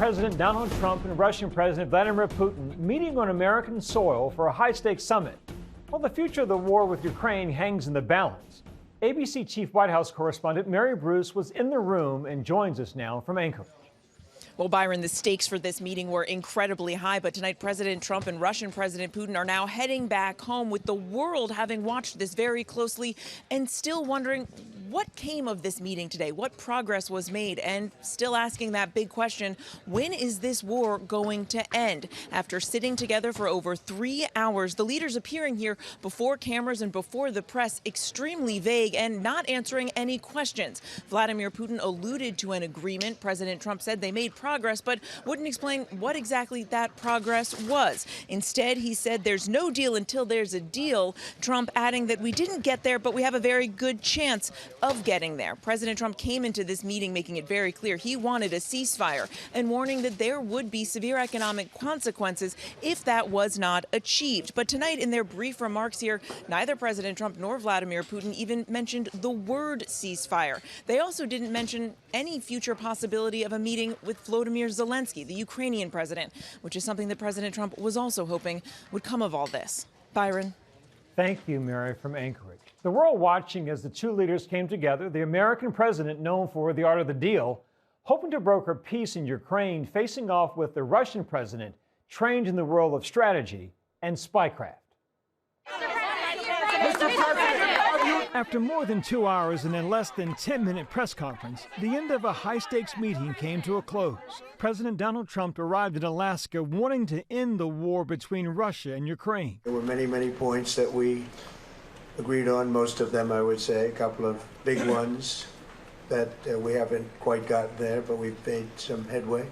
President Donald Trump and Russian President Vladimir Putin meeting on American soil for a high-stakes summit. Well, the future of the war with Ukraine hangs in the balance. ABC Chief White House correspondent Mary Bruce was in the room and joins us now from Anchorage. Well, Byron, the stakes for this meeting were incredibly high, but tonight President Trump and Russian President Putin are now heading back home, with the world having watched this very closely and still wondering what came of this meeting today, what progress was made, and still asking that big question, when is this war going to end? After sitting together for over 3 hours, the leaders appearing here before cameras and before the press extremely vague and not answering any questions. Vladimir Putin alluded to an agreement. President Trump said they made progress, but wouldn't explain what exactly that progress was. Instead, he said there's no deal until there's a deal, Trump adding that we didn't get there, but we have a very good chance of getting there. President Trump came into this meeting making it very clear he wanted a ceasefire and warning that there would be severe economic consequences if that was not achieved. But tonight, in their brief remarks here, neither President Trump nor Vladimir Putin even mentioned the word ceasefire. They also didn't mention any future possibility of a meeting with Vladimir Zelensky, the Ukrainian president, which is something that President Trump was also hoping would come of all this. Byron. Thank you, Mary, from Anchorage. The world watching as the two leaders came together, the American president known for the art of the deal, hoping to broker peace in Ukraine, facing off with the Russian president trained in the world of strategy and spycraft. After more than 2 hours and a less than 10-minute press conference, the end of a high-stakes meeting came to a close. President Donald Trump arrived in Alaska wanting to end the war between Russia and Ukraine. There were many, many points that we agreed on, most of them, I would say, a couple of big ones that we haven't quite gotten there, but we've made some headway.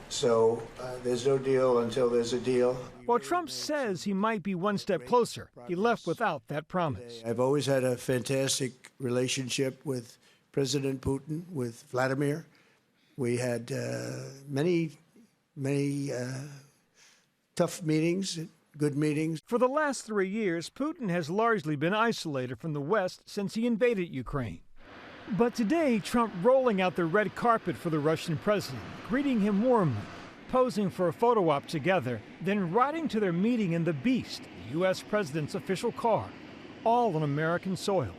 So there's no deal until there's a deal. While Trump says he might be one step closer, he left without that promise. I've always had a fantastic relationship with President Putin, with Vladimir. We had many tough meetings, good meetings. For the last 3 years, Putin has largely been isolated from the West since he invaded Ukraine. But today, Trump rolling out the red carpet for the Russian president, greeting him warmly, posing for a photo op together, then riding to their meeting in the Beast, the U.S. president's official car, all on American soil.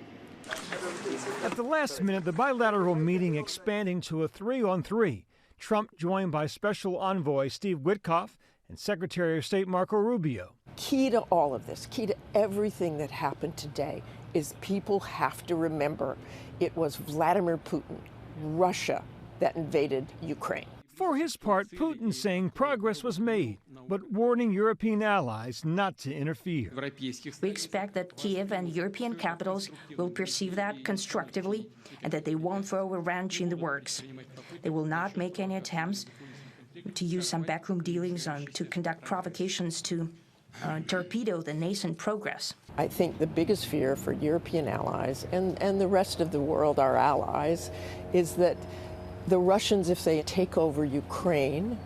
At the last minute, the bilateral meeting expanding to a 3-on-3, Trump joined by Special Envoy Steve Witkoff and Secretary of State Marco Rubio. Key to all of this, key to everything that happened today, is people have to remember it was Vladimir Putin, Russia, that invaded Ukraine. For his part, Putin saying progress was made, but warning European allies not to interfere. We expect that Kiev and European capitals will perceive that constructively and that they won't throw a wrench in the works. They will not make any attempts to use some backroom dealings to conduct provocations to torpedo the nascent progress. I think the biggest fear for European allies and the rest of the world, our allies, is that the Russians, if they take over Ukraine,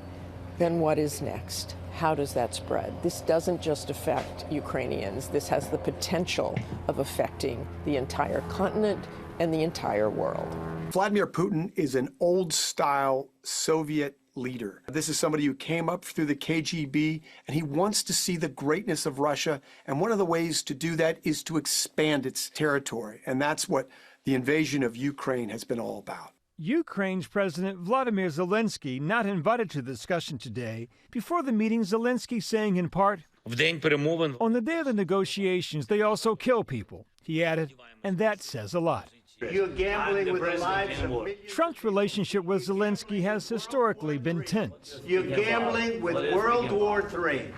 then what is next? How does that spread? This doesn't just affect Ukrainians. This has the potential of affecting the entire continent and the entire world. Vladimir Putin is an old-style Soviet leader. This is somebody who came up through the KGB, and he wants to see the greatness of Russia. And one of the ways to do that is to expand its territory. And that's what the invasion of Ukraine has been all about. Ukraine's President Vladimir Zelensky not invited to the discussion today. Before the meeting, Zelensky saying in part, "On the day of the negotiations, they also kill people," he added, and that says a lot. You're gambling with the lives of millions. Trump's relationship with Zelensky has historically been tense. You're gambling with World War III.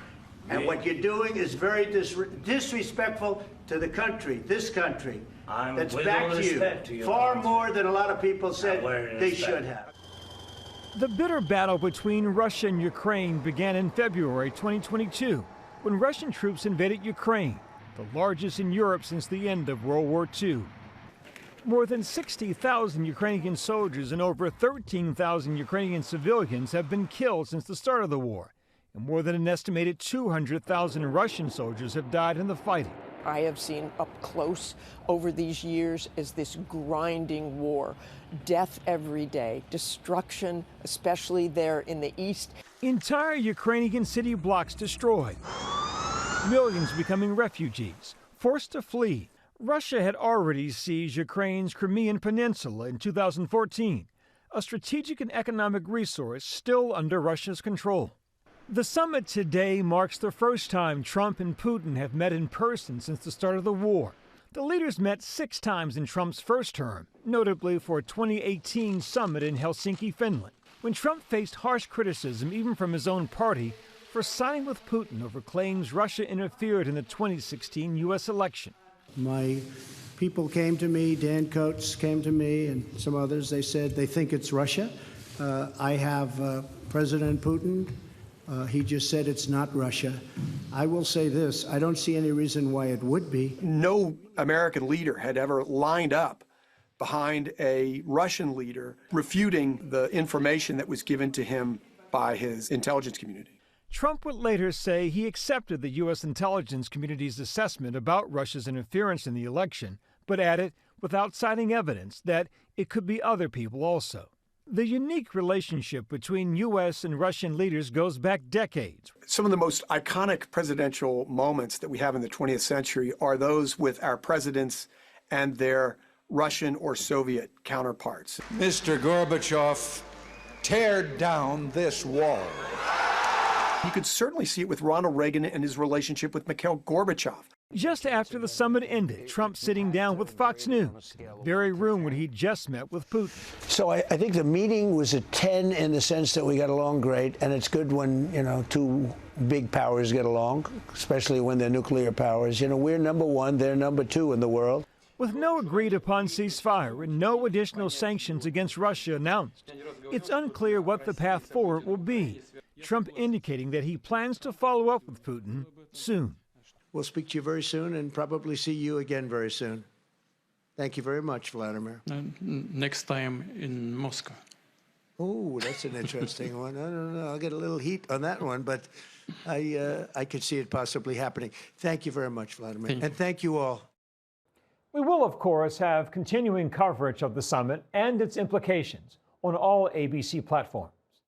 And what you're doing is very disrespectful to the country, this country, that's backed you far more than a lot of people said they should have. The bitter battle between Russia and Ukraine began in February 2022, when Russian troops invaded Ukraine, the largest in Europe since the end of World War II. More than 60,000 Ukrainian soldiers and over 13,000 Ukrainian civilians have been killed since the start of the war, and more than an estimated 200,000 Russian soldiers have died in the fighting. I have seen up close over these years is this grinding war. Death every day, destruction, especially there in the east. Entire Ukrainian city blocks destroyed. Millions becoming refugees, forced to flee. Russia had already seized Ukraine's Crimean Peninsula in 2014, a strategic and economic resource still under Russia's control. The summit today marks the first time Trump and Putin have met in person since the start of the war. The leaders met 6 times in Trump's first term, notably for a 2018 summit in Helsinki, Finland, when Trump faced harsh criticism even from his own party for siding with Putin over claims Russia interfered in the 2016 U.S. election. My people came to me, Dan Coates came to me, and some others. They said they think it's Russia. I have President Putin. He just said it's not Russia. I will say this, I don't see any reason why it would be. No American leader had ever lined up behind a Russian leader refuting the information that was given to him by his intelligence community. Trump would later say he accepted the U.S. intelligence community's assessment about Russia's interference in the election, but added, without citing evidence, that it could be other people also. The unique relationship between U.S. and Russian leaders goes back decades. Some of the most iconic presidential moments that we have in the 20th century are those with our presidents and their Russian or Soviet counterparts. Mr. Gorbachev, tear down this wall. You could certainly see it with Ronald Reagan and his relationship with Mikhail Gorbachev. Just after the summit ended, Trump sitting down with Fox News, the very room where he just met with Putin. So I think the meeting was a 10 in the sense that we got along great, and it's good when, two big powers get along, especially when they're nuclear powers. We're number 1, they're number 2 in the world. With no agreed-upon ceasefire and no additional sanctions against Russia announced, it's unclear what the path forward will be, Trump indicating that he plans to follow up with Putin soon. We'll speak to you very soon and probably see you again very soon. Thank you very much, Vladimir. Next time in Moscow. Oh, that's an interesting one. I don't know. I'll get a little heat on that one, but I could see it possibly happening. Thank you very much, Vladimir. And thank you all. We will, of course, have continuing coverage of the summit and its implications on all ABC platforms.